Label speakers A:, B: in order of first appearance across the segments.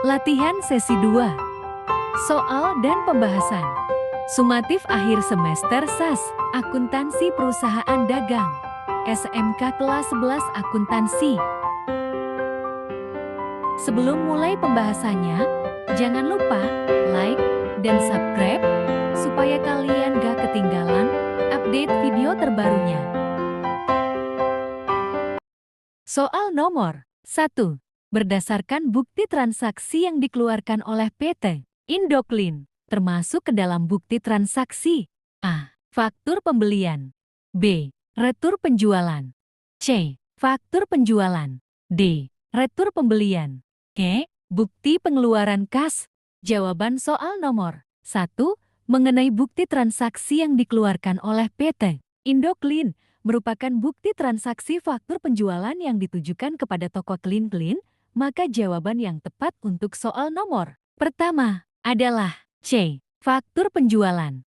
A: Latihan sesi 2. Soal dan pembahasan. Sumatif akhir semester SAS, Akuntansi Perusahaan Dagang. SMK kelas 11 Akuntansi. Sebelum mulai pembahasannya, jangan lupa like dan subscribe supaya kalian gak ketinggalan update video terbarunya. Soal nomor 1. Berdasarkan bukti transaksi yang dikeluarkan oleh PT Indoclean, termasuk ke dalam bukti transaksi A. Faktur pembelian, B. Retur penjualan, C. Faktur penjualan, D. Retur pembelian, E. Bukti pengeluaran kas. Jawaban soal nomor 1. Mengenai bukti transaksi yang dikeluarkan oleh PT Indoclean merupakan bukti transaksi faktur penjualan yang ditujukan kepada toko Clean, maka jawaban yang tepat untuk soal nomor pertama adalah C. Faktur penjualan.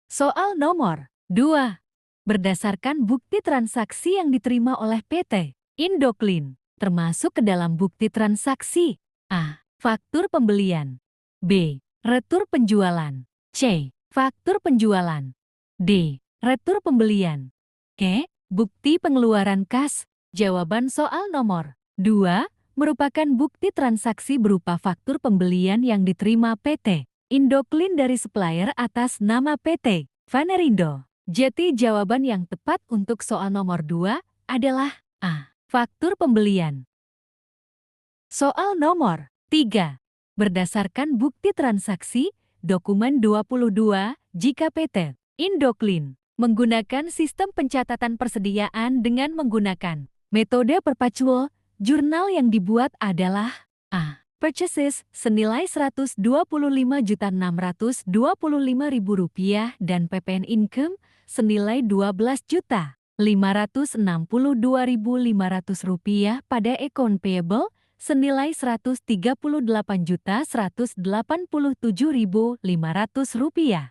A: Soal nomor 2. Berdasarkan bukti transaksi yang diterima oleh PT Indoclean, termasuk ke dalam bukti transaksi A. Faktur pembelian, B. Retur penjualan, C. Faktur penjualan, D. Retur pembelian, E. Bukti pengeluaran kas. Jawaban soal nomor 2 merupakan bukti transaksi berupa faktur pembelian yang diterima PT Indoclean dari supplier atas nama PT Vanerindo. Jadi jawaban yang tepat untuk soal nomor 2 adalah A. Faktur pembelian. Soal nomor 3. Berdasarkan bukti transaksi dokumen 22 jika PT Indoclean menggunakan sistem pencatatan persediaan dengan menggunakan metode perpetual, jurnal yang dibuat adalah A. Purchases senilai Rp125.625.000 dan PPN income senilai Rp12.562.500 pada account payable senilai Rp138.187.500.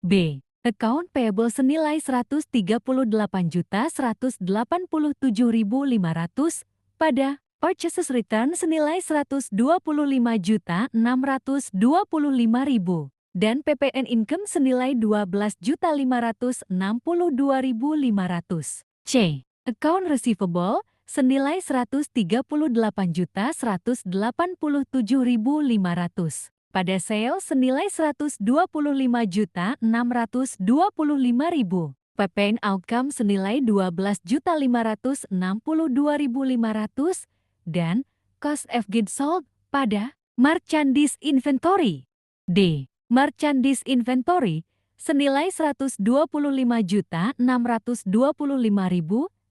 A: B. Account payable senilai Rp138.187.500 pada purchases return senilai Rp125.625.000 dan PPN income senilai Rp12.562.500. C. Account receivable senilai Rp138.187.500 pada sales senilai Rp125.625.000. PPN outcome senilai Rp12.562.500 dan cost of goods sold pada merchandise inventory. D. Merchandise inventory senilai Rp125.625.000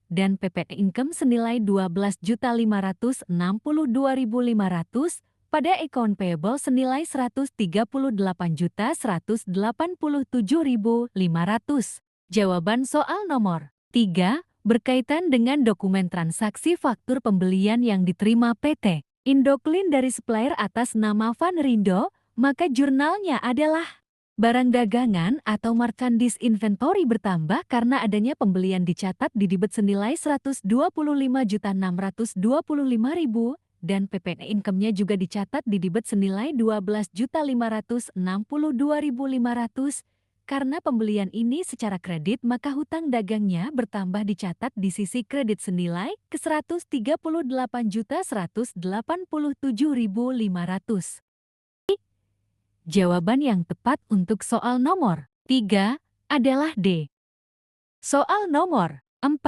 A: dan PPN income senilai Rp12.562.500 pada account payable senilai Rp138.187.500. Jawaban soal nomor 3 berkaitan dengan dokumen transaksi faktur pembelian yang diterima PT Indoclean dari supplier atas nama Vanerindo, maka jurnalnya adalah barang dagangan atau merchandise inventory bertambah karena adanya pembelian dicatat di debit senilai Rp125.625.000 dan PPN income-nya juga dicatat di debit senilai Rp12.562.500. Karena pembelian ini secara kredit, maka hutang dagangnya bertambah dicatat di sisi kredit senilai ke Rp138.187.500. Jawaban yang tepat untuk soal nomor 3 adalah D. Soal nomor 4.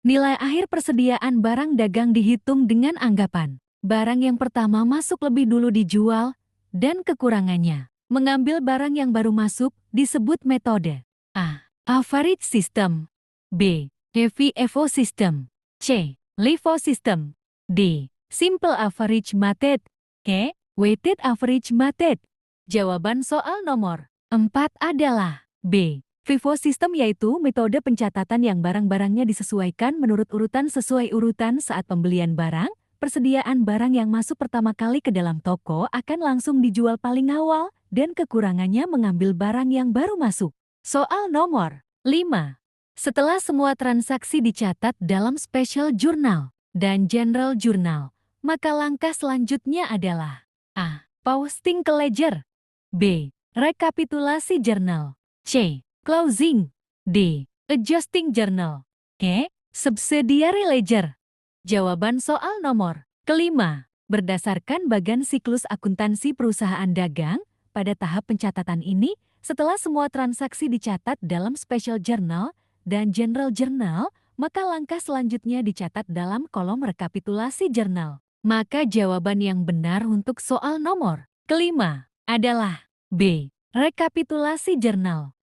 A: Nilai akhir persediaan barang dagang dihitung dengan anggapan barang yang pertama masuk lebih dulu dijual dan kekurangannya. Mengambil barang yang baru masuk disebut metode A. Average system, B. FIFO system, C. LIFO system, D. Simple average method, E. Weighted average method. Jawaban soal nomor 4 adalah B. FIFO system, yaitu metode pencatatan yang barang-barangnya disesuaikan menurut urutan sesuai urutan saat pembelian barang. Persediaan barang yang masuk pertama kali ke dalam toko akan langsung dijual paling awal dan kekurangannya mengambil barang yang baru masuk. Soal nomor 5. Setelah semua transaksi dicatat dalam special journal dan general journal, maka langkah selanjutnya adalah A. Posting ke ledger, B. Rekapitulasi jurnal, C. Closing, D. Adjusting journal, E. Subsidiary ledger. Jawaban soal nomor kelima. Berdasarkan bagan siklus akuntansi perusahaan dagang, pada tahap pencatatan ini, setelah semua transaksi dicatat dalam special journal dan general journal, maka langkah selanjutnya dicatat dalam kolom rekapitulasi jurnal. Maka jawaban yang benar untuk soal nomor kelima adalah B. Rekapitulasi jurnal.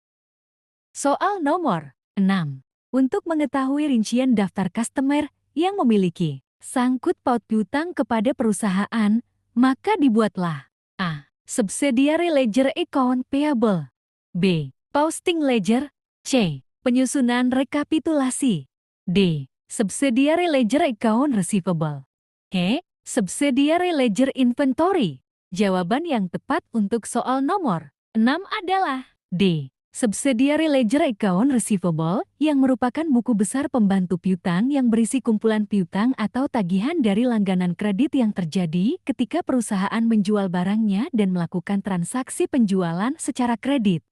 A: Soal nomor 6. Untuk mengetahui rincian daftar customer yang memiliki sangkut paut piutang kepada perusahaan, maka dibuatlah A. Subsidiary ledger account payable, B. Posting ledger, C. Penyusunan rekapitulasi, D. Subsidiary ledger account receivable, E. Subsidiary ledger inventory. Jawaban yang tepat untuk soal nomor 6 adalah D. Subsidiary ledger account receivable yang merupakan buku besar pembantu piutang yang berisi kumpulan piutang atau tagihan dari langganan kredit yang terjadi ketika perusahaan menjual barangnya dan melakukan transaksi penjualan secara kredit.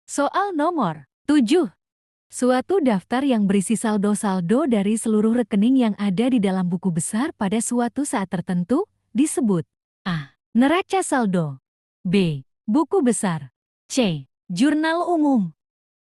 A: Soal nomor 7. Suatu daftar yang berisi saldo-saldo dari seluruh rekening yang ada di dalam buku besar pada suatu saat tertentu disebut A. Neraca saldo, B. Buku besar, C. Jurnal umum,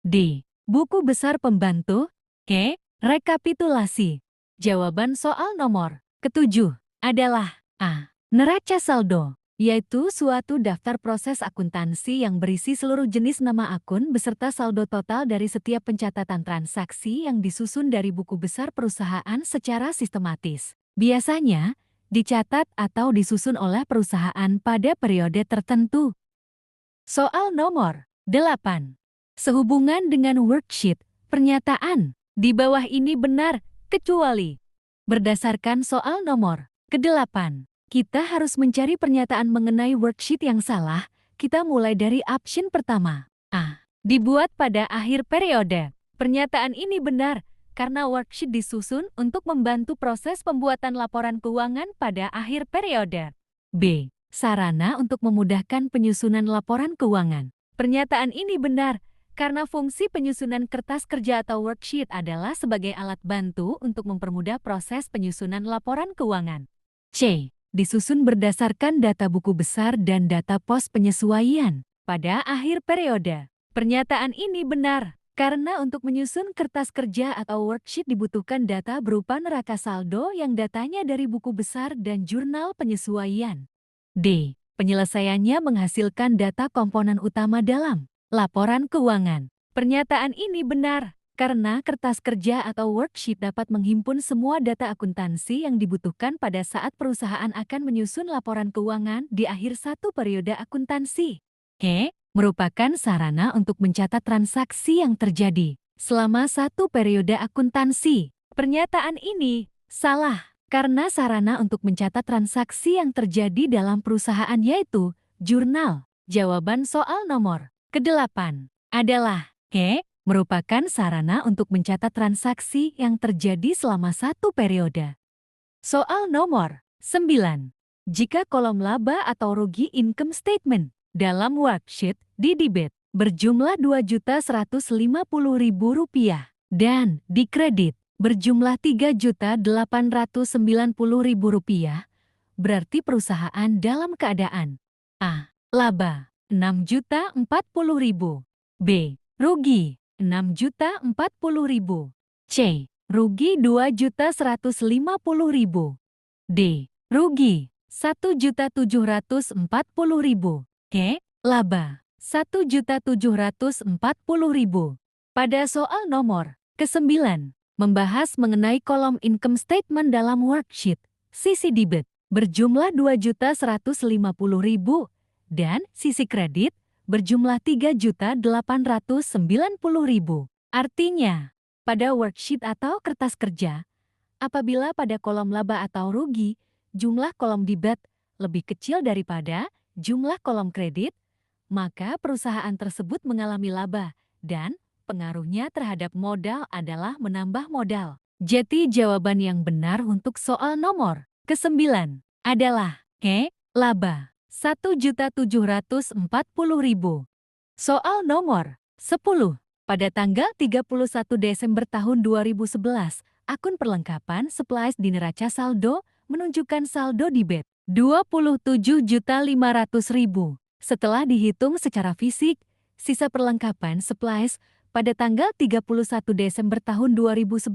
A: D. Buku besar pembantu, E. Rekapitulasi. Jawaban soal nomor ketujuh adalah A. Neraca saldo, yaitu suatu daftar proses akuntansi yang berisi seluruh jenis nama akun beserta saldo total dari setiap pencatatan transaksi yang disusun dari buku besar perusahaan secara sistematis. Biasanya, dicatat atau disusun oleh perusahaan pada periode tertentu. Soal nomor 8. Sehubungan dengan worksheet, pernyataan di bawah ini benar, kecuali berdasarkan soal nomor ke-8. Kita harus mencari pernyataan mengenai worksheet yang salah. Kita mulai dari option pertama. A. Dibuat pada akhir periode. Pernyataan ini benar, karena worksheet disusun untuk membantu proses pembuatan laporan keuangan pada akhir periode. B. Sarana untuk memudahkan penyusunan laporan keuangan. Pernyataan ini benar, karena fungsi penyusunan kertas kerja atau worksheet adalah sebagai alat bantu untuk mempermudah proses penyusunan laporan keuangan. C. Disusun berdasarkan data buku besar dan data pos penyesuaian pada akhir periode. Pernyataan ini benar, karena untuk menyusun kertas kerja atau worksheet dibutuhkan data berupa neraca saldo yang datanya dari buku besar dan jurnal penyesuaian. D. Penyelesaiannya menghasilkan data komponen utama dalam laporan keuangan. Pernyataan ini benar, karena kertas kerja atau worksheet dapat menghimpun semua data akuntansi yang dibutuhkan pada saat perusahaan akan menyusun laporan keuangan di akhir satu periode akuntansi. E. Merupakan sarana untuk mencatat transaksi yang terjadi selama satu periode akuntansi. Pernyataan ini salah, karena sarana untuk mencatat transaksi yang terjadi dalam perusahaan yaitu jurnal. Jawaban soal nomor ke-8 adalah E. Merupakan sarana untuk mencatat transaksi yang terjadi selama satu periode. Soal nomor 9. Jika kolom laba atau rugi income statement dalam worksheet di debit berjumlah Rp2.150.000 dan di kredit berjumlah Rp3.890.000, berarti perusahaan dalam keadaan A. Laba Rp6.040.000, B. Rugi Rp6.040.000, C. Rugi Rp2.150.000, D. Rugi Rp1.740.000, E. Laba Rp1.740.000. Pada soal nomor ke-9, membahas mengenai kolom income statement dalam worksheet, sisi debit berjumlah Rp2.150.000 dan sisi kredit berjumlah Rp3.890.000. Artinya, pada worksheet atau kertas kerja, apabila pada kolom laba atau rugi, jumlah kolom debit lebih kecil daripada jumlah kolom kredit, maka perusahaan tersebut mengalami laba dan pengaruhnya terhadap modal adalah menambah modal. Jadi jawaban yang benar untuk soal nomor Kesembilan adalah laba 1.740.000. Soal nomor 10. Pada tanggal 31 Desember tahun 2011, akun perlengkapan Supplies di neraca saldo menunjukkan saldo debit 27.500.000. Setelah dihitung secara fisik, sisa perlengkapan Supplies pada tanggal 31 Desember tahun 2011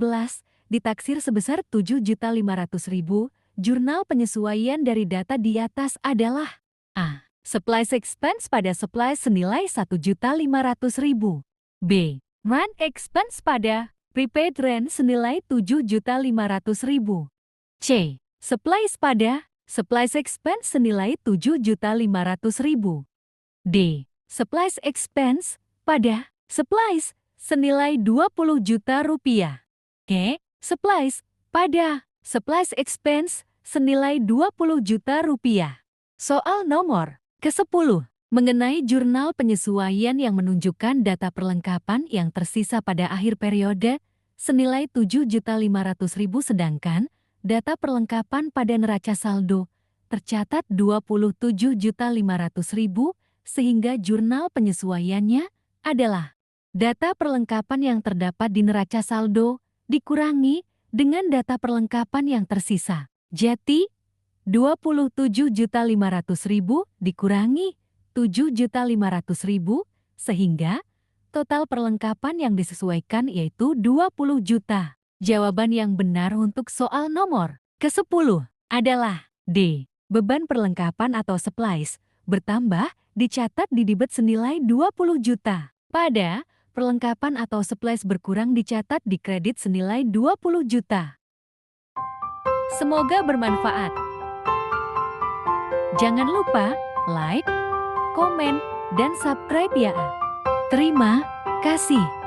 A: ditaksir sebesar 7.500.000. Jurnal penyesuaian dari data di atas adalah A. Supplies expense pada supplies senilai 1.500.000. B. Rent expense pada prepaid rent senilai 7.500.000. C. Supplies pada supplies expense senilai 7.500.000. D. Supplies expense pada supplies senilai 20 juta rupiah. E. Supplies pada supplies expense senilai 20 juta rupiah. Soal nomor ke-10. Mengenai jurnal penyesuaian yang menunjukkan data perlengkapan yang tersisa pada akhir periode senilai 7.500.000 sedangkan data perlengkapan pada neraca saldo tercatat 27.500.000 sehingga jurnal penyesuaiannya adalah data perlengkapan yang terdapat di neraca saldo dikurangi dengan data perlengkapan yang tersisa. Jadi, 27.500.000 dikurangi 7.500.000 sehingga total perlengkapan yang disesuaikan yaitu 20 juta. Jawaban yang benar untuk soal nomor ke-10 adalah D. Beban perlengkapan atau supplies bertambah dicatat di debit senilai 20 juta. Pada perlengkapan atau supplies berkurang dicatat di kredit senilai 20 juta. Semoga bermanfaat. Jangan lupa like, komen, dan subscribe ya. Terima kasih.